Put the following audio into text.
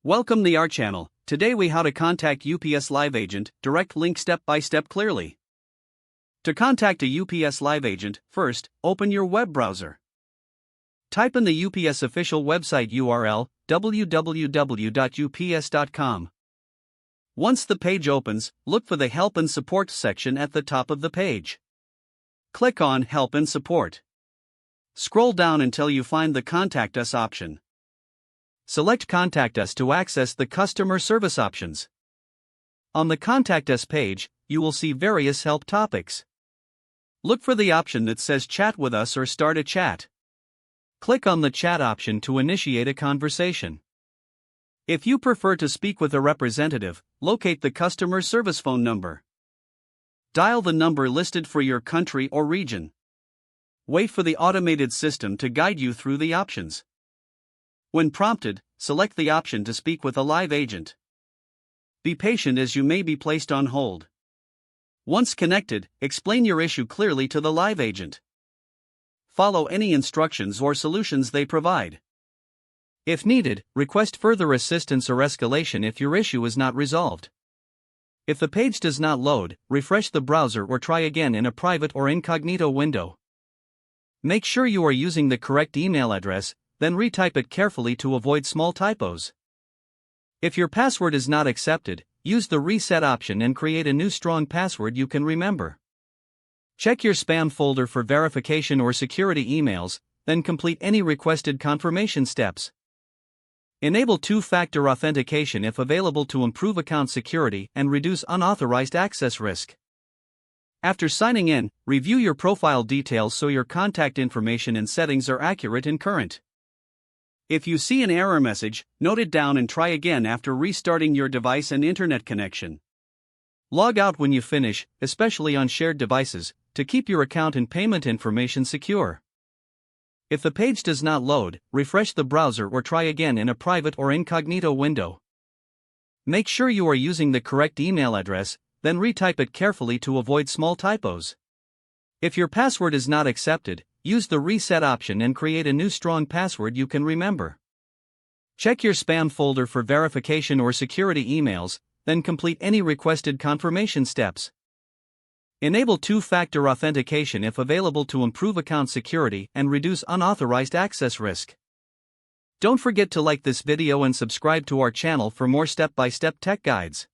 Welcome to our channel. Today we how to contact UPS Live Agent, direct link step by step clearly. To contact a UPS Live Agent, first, open your web browser. Type in the UPS official website URL, www.ups.com. Once the page opens, look for the Help and Support section at the top of the page. Click on Help and Support. Scroll down until you find the Contact Us option. Select Contact Us to access the customer service options. On the Contact Us page, you will see various help topics. Look for the option that says Chat with Us or Start a Chat. Click on the Chat option to initiate a conversation. If you prefer to speak with a representative, locate the customer service phone number. Dial the number listed for your country or region. Wait for the automated system to guide you through the options. When prompted, select the option to speak with a live agent. Be patient as you may be placed on hold. Once connected, explain your issue clearly to the live agent. Follow any instructions or solutions they provide. If needed, request further assistance or escalation if your issue is not resolved. If the page does not load, refresh the browser or try again in a private or incognito window. Make sure you are using the correct email address, then retype it carefully to avoid small typos. If your password is not accepted, use the reset option and create a new strong password you can remember. Check your spam folder for verification or security emails, then complete any requested confirmation steps. Enable two-factor authentication if available to improve account security and reduce unauthorized access risk. After signing in, review your profile details so your contact information and settings are accurate and current. If you see an error message, note it down and try again after restarting your device and internet connection. Log out when you finish, especially on shared devices, to keep your account and payment information secure. If the page does not load, refresh the browser or try again in a private or incognito window. Make sure you are using the correct email address, then retype it carefully to avoid small typos. If your password is not accepted, use the reset option and create a new strong password you can remember. Check your spam folder for verification or security emails, then complete any requested confirmation steps. Enable two-factor authentication if available to improve account security and reduce unauthorized access risk. Don't forget to like this video and subscribe to our channel for more step-by-step tech guides.